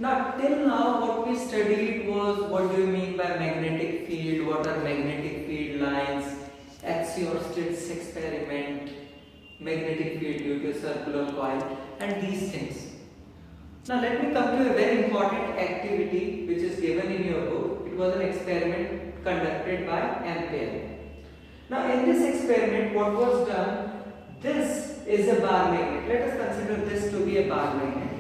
Now till now what we studied was what do you mean by magnetic field, what are magnetic field lines, Axios experiment, magnetic field due to a circular coil and these things. Now let me come to a very important activity which is given in your book. It was an experiment conducted by Ampere. Now in this experiment what was done, this is a bar magnet. Let us consider this to be a bar magnet.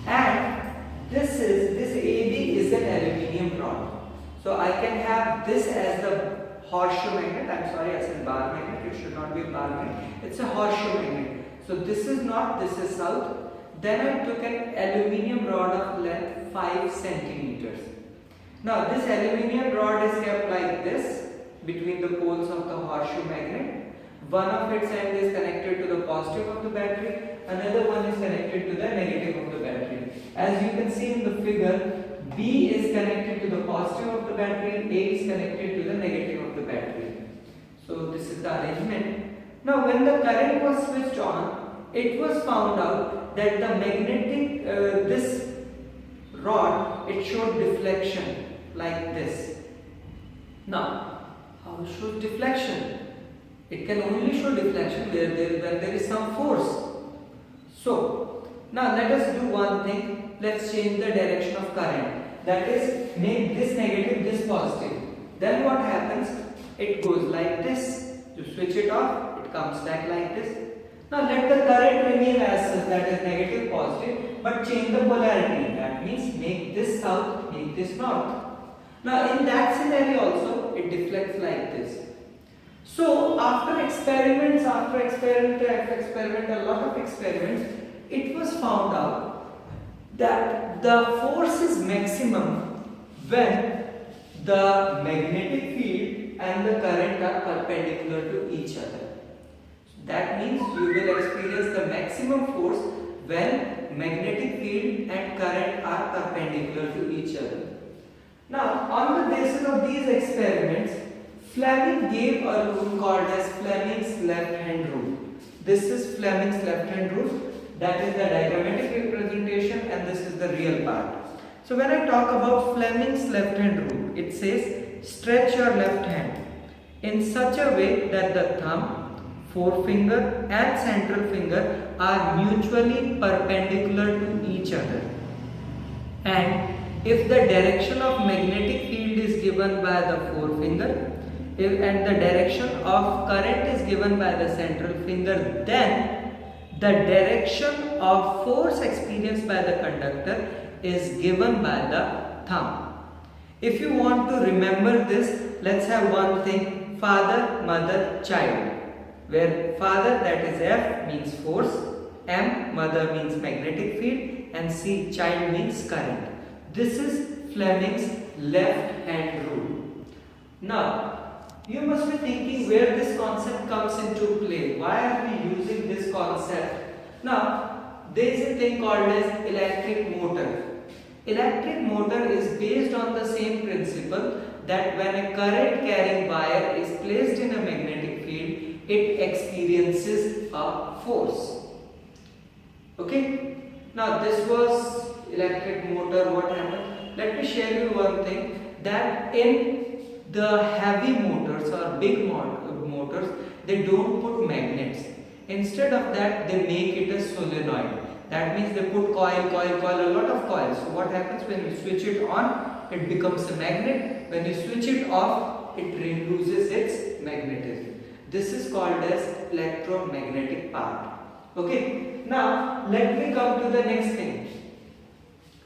And this AB is an aluminium rod. So I can have this as the horseshoe magnet. I'm sorry, I said bar magnet. It should not be a bar magnet. It's a horseshoe magnet. So this is north, this is south. Then I took an aluminium rod of length 5 centimeters. Now this aluminium rod is kept like this between the poles of the horseshoe magnet. One of its end is connected to the positive of the battery, another one is connected to the negative of the battery. As you can see in the figure, B is connected to the positive of the battery, A is connected to the negative of the battery. So this is the arrangement. Now when the current was switched on, it was found out that the magnetic, this rod, it showed deflection like this. Now, how it shows deflection? It can only show deflection when there is some force. So, now let us do one thing. Let's change the direction of current. That is, make this negative, this positive. Then what happens? It goes like this. You switch it off, it comes back like this. Now let the current remain as such, that is negative, positive, but change the polarity. That means make this south, make this north. Now in that scenario also, it deflects like this. So after experiment, a lot of experiments, it was found out that the force is maximum when the magnetic field and the current are perpendicular to each other. That means you will experience the maximum force when magnetic field and current are perpendicular to each other. Now, on the basis of these experiments, Fleming gave a rule called as Fleming's left-hand rule. This is Fleming's left-hand rule. That is the diagrammatic representation and this is the real part. So when I talk about Fleming's left-hand rule, it says stretch your left hand in such a way that the thumb, forefinger and central finger are mutually perpendicular to each other. And if the direction of magnetic field is given by the forefinger, and the direction of current is given by the central finger, then the direction of force experienced by the conductor is given by the thumb. If you want to remember this, let's have one thing: father, mother, child. Where father, that is F, means force, M, mother, means magnetic field, and C, child, means current. This is Fleming's left hand rule. Now, you must be thinking where this concept comes into play. Why are we using this concept? Now, there is a thing called as electric motor. Electric motor is based on the same principle that when a current carrying wire is placed in a magnetic field, it experiences a force. Okay? Now this was electric motor. What happened? Let me share you one thing, that in the heavy motors or big motors, they don't put magnets. Instead of that, they make it a solenoid. That means they put coil, a lot of coils. So what happens when you switch it on, it becomes a magnet. When you switch it off, it loses its magnetism. This is called as electromagnetic part. Okay. Now let me come to the next thing.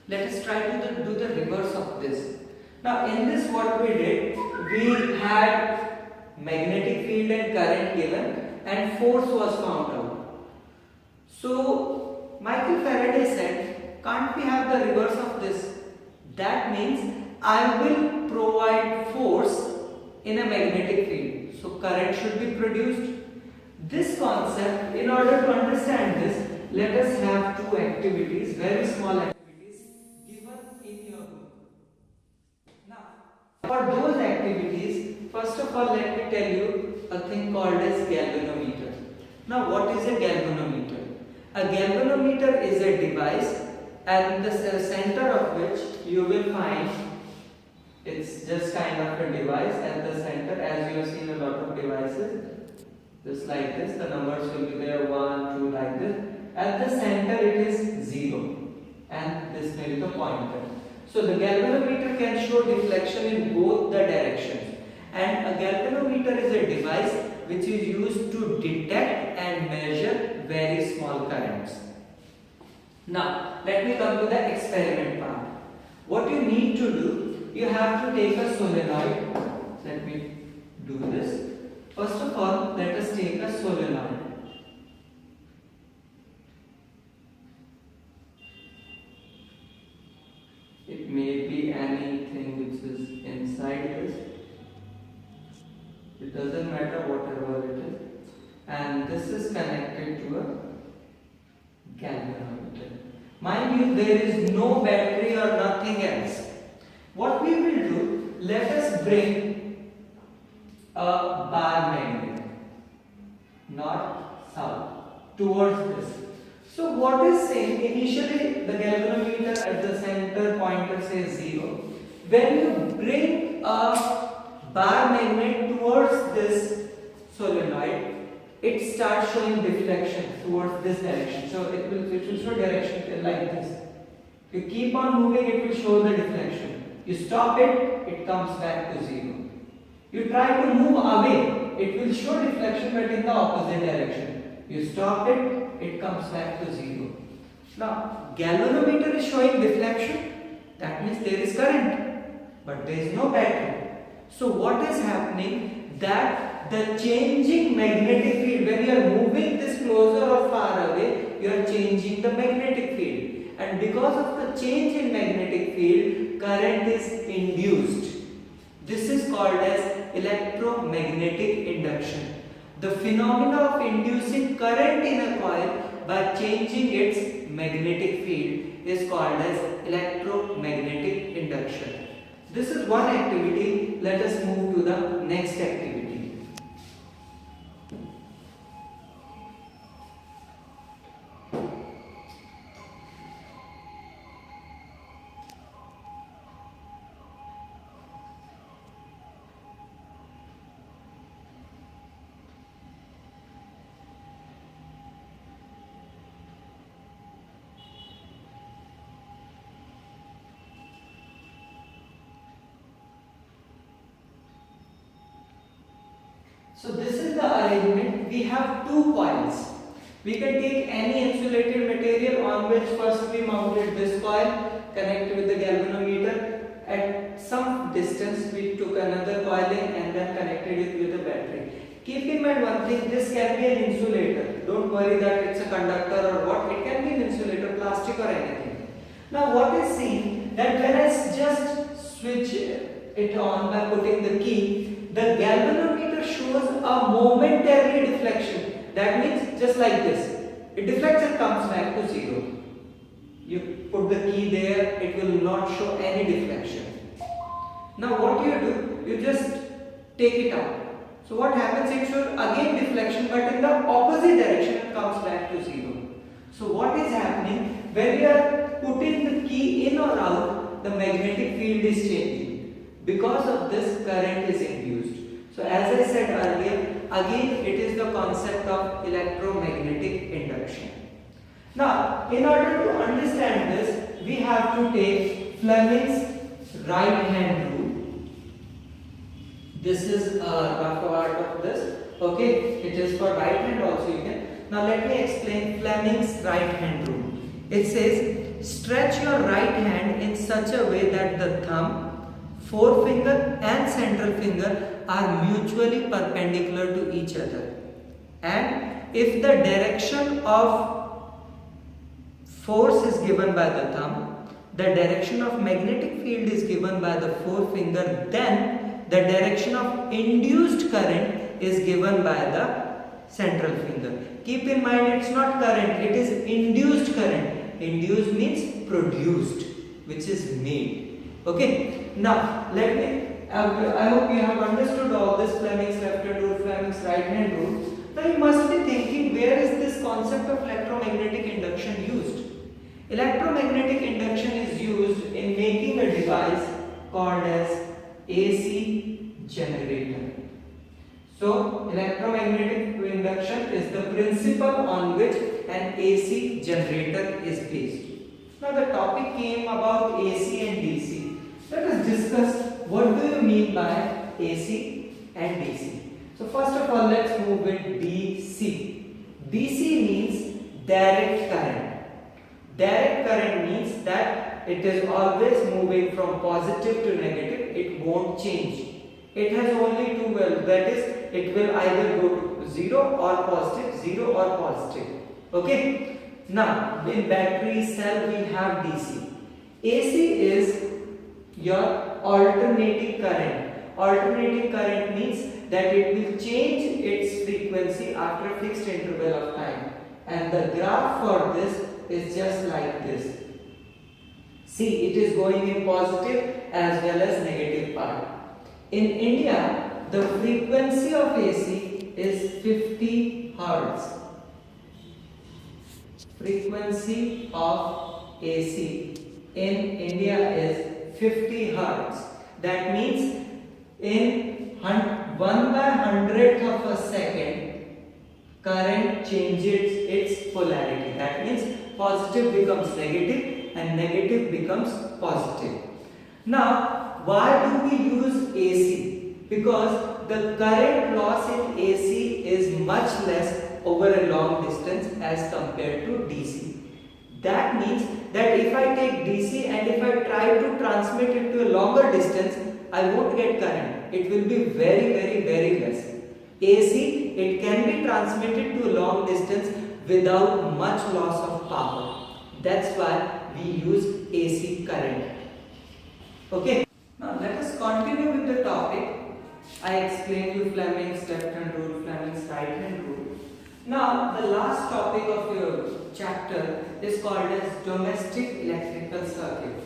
Let us try to do the reverse of this. Now in this what we did, we had magnetic field and current given and force was found out. So Michael Faraday said, can't we have the reverse of this? That means I will provide force in a magnetic field. So current should be produced. This concept, in order to understand this, let us have two activities, very small activities, given in your book. Now, for those activities, first of all, let me tell you a thing called as galvanometer. Now, what is a galvanometer? A galvanometer is a device and the center of which you will find it's just kind of a device at the center, as you have seen a lot of devices just like this. The numbers will be there 1, 2 like this. At the center it is 0 and this may be the pointer. So the galvanometer can show deflection in both the directions, and a galvanometer is a device which is used to detect and measure very small currents. Now let me come to the experiment part. What you need to do, you have to take a solenoid. Let me do this. First of all, let us take a solenoid. It may be anything which is inside this. It doesn't matter whatever it is. And this is connected to a galvanometer. Mind you, there is no battery or nothing else. What we will do, let us bring a bar magnet, north, south, towards this. So what is saying, initially the galvanometer at the center pointer says 0. When you bring a bar magnet towards this solenoid, it starts showing deflection towards this direction. So it will show direction like this. You keep on moving, it will show the deflection. You stop it, it comes back to 0. You try to move away, it will show deflection but in the opposite direction. You stop it, it comes back to 0. Now, galvanometer is showing deflection, that means there is current, but there is no battery. So what is happening, that the changing magnetic field, when you are moving this closer or far away, you are changing the magnetic field. And because of the change in magnetic field, current is induced. This is called as electromagnetic induction. The phenomena of inducing current in a coil by changing its magnetic field is called as electromagnetic induction. This is one activity. Let us move to the next activity. So this is the arrangement. We have two coils. We can take any insulated material on which first we mounted this coil, connected with the galvanometer. At some distance we took another coil in and then connected it with a battery. Keep in mind one thing, this can be an insulator. Don't worry that it's a conductor or what. It can be an insulator, plastic or anything. Now what is seen, that when I just switch it on by putting the key, the galvanometer shows a momentary deflection. That means just like this. It deflects and comes back to 0. You put the key there, it will not show any deflection. Now what you do, you just take it out. So what happens, it shows again deflection but in the opposite direction, it comes back to 0. So what is happening, when you are putting the key in or out, the magnetic field is changing. Because of this, current is induced. So as I said earlier, again it is the concept of electromagnetic induction. Now, in order to understand this, we have to take Fleming's right hand rule. This is a rough part of this. Okay, it is for right hand also you can. Now let me explain Fleming's right hand rule. It says, stretch your right hand in such a way that the thumb, forefinger and central finger are mutually perpendicular to each other. And if the direction of force is given by the thumb, the direction of magnetic field is given by the forefinger, then the direction of induced current is given by the central finger. Keep in mind, it's not current, it is induced current. Induced means produced, which is made. Okay, now let me, I hope you have understood all this Fleming's left hand rule, Fleming's right hand rule. Now you must be thinking, where is this concept of electromagnetic induction used? Electromagnetic induction is used in making a device called as AC generator. So, electromagnetic induction is the principle on which an AC generator is based. Now, the topic came about AC and DC. Let us discuss what do you mean by AC and DC. So, first of all, let's move with DC. DC means direct current. Direct current means that it is always moving from positive to negative, it won't change. It has only two values, that is, it will either go to 0 or positive, 0 or positive. Okay? Now, in battery cell we have DC. AC is your alternating current. Alternating current means that it will change its frequency after a fixed interval of time. And the graph for this is just like this. See, it is going in positive as well as negative part. In India, the frequency of AC is 50 Hertz. Frequency of AC in India is 50 Hertz. That means in 1/100th of a second, current changes its polarity. That means positive becomes negative and negative becomes positive. Now, why do we use AC? Because the current loss in AC is much less over a long distance as compared to DC. That means that if I take DC and if I try to transmit it to a longer distance, I won't get current. It will be very less. AC, it can be transmitted to a long distance without much loss of power. That's why we use AC current. Okay. Now let us continue with the topic. I explained you Fleming's left-hand rule, Fleming's right-hand rule. Now the last topic of your chapter is called as domestic electrical circuit.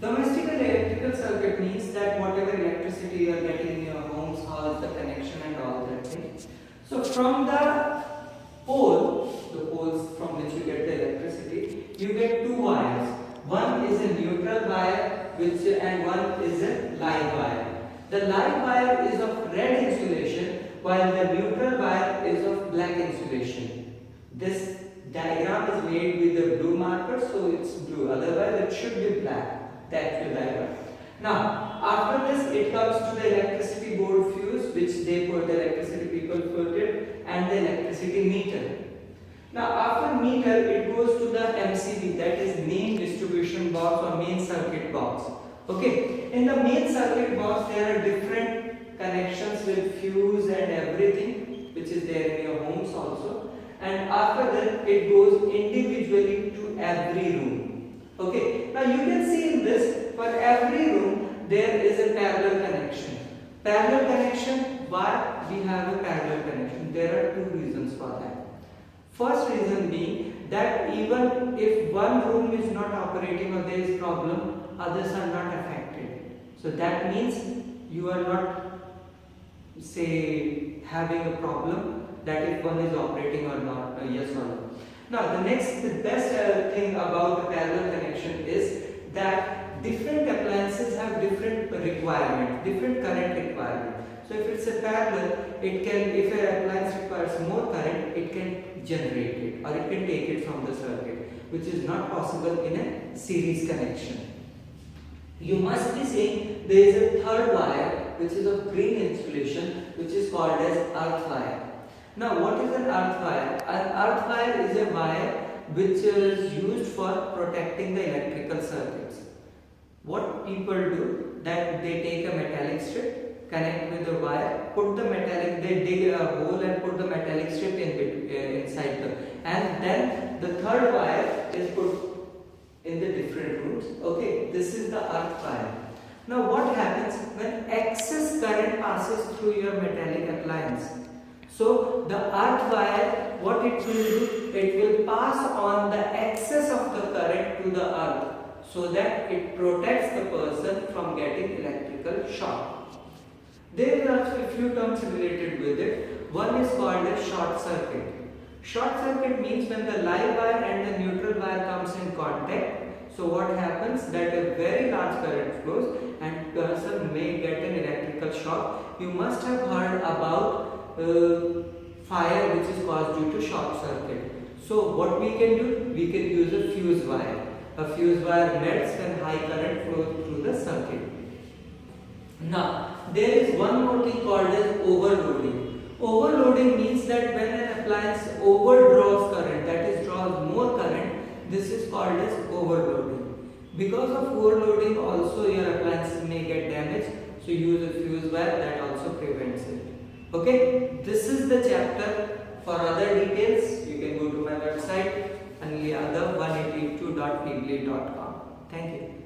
Domestic electrical circuit means that whatever electricity you are getting in your homes, house, the connection and all that thing. So from the poles from which you get the electricity, you get two wires. One is a neutral wire and one is a live wire. The live wire is of red insulation while the neutral wire is of black insulation. This diagram is made with the blue marker, so it's blue, otherwise it should be black, the actual diagram. Now, after this it comes to the electricity board fuse, which they put, the electricity people put it, and the electricity meter. Now, after meter it goes to the MCB, that is main distribution box or main circuit box. Okay, in the main circuit box there are different connections with fuse and everything, which is there in your homes also. And after that it goes individually to every room. Okay, now you can see in this, for every room there is a parallel connection. Parallel connection, why we have a parallel connection? There are two reasons for that. First reason being that even if one room is not operating or there is problem, others are not affected. So that means you are not, say, having a problem that if one is operating or not, yes or no. Now the best thing about the parallel connection is that different appliances have different requirements, different current requirement. So if it's a parallel, it can, if an appliance requires more current, it can generate it or it can take it from the circuit, which is not possible in a series connection. You must be saying there is a third wire which is of green insulation, which is called as earth wire. Now what is an earth wire? An earth wire is a wire which is used for protecting the electrical circuits. What people do, that they take a metallic strip, connect with the wire, put the metallic, they dig a hole and put the metallic strip inside the, and then the third wire is put in the different rooms. Okay, this is the earth wire. Now what happens when excess current passes through your metallic appliance? So the earth wire, what it will do, it will pass on the excess of the current to the earth, so that it protects the person from getting electrical shock. There are a few terms related with it. One is called a short circuit. Short circuit means when the live wire and the neutral wire comes in contact. So what happens that a very large current flows and person may get an electrical shock. You must have heard about fire which is caused due to short circuit. So what we can do? We can use a fuse wire. A fuse wire melts when high current flows through the circuit. Now, there is one more thing called as overloading. Overloading means that when an appliance overdraws current, that is draws more current, this is called as overloading. Because of overloading also your appliances may get damaged, so use a fuse wire, that also prevents it. Okay, this is the chapter. For other details, you can go to my website aniliyadav182.feedly.com. Thank you.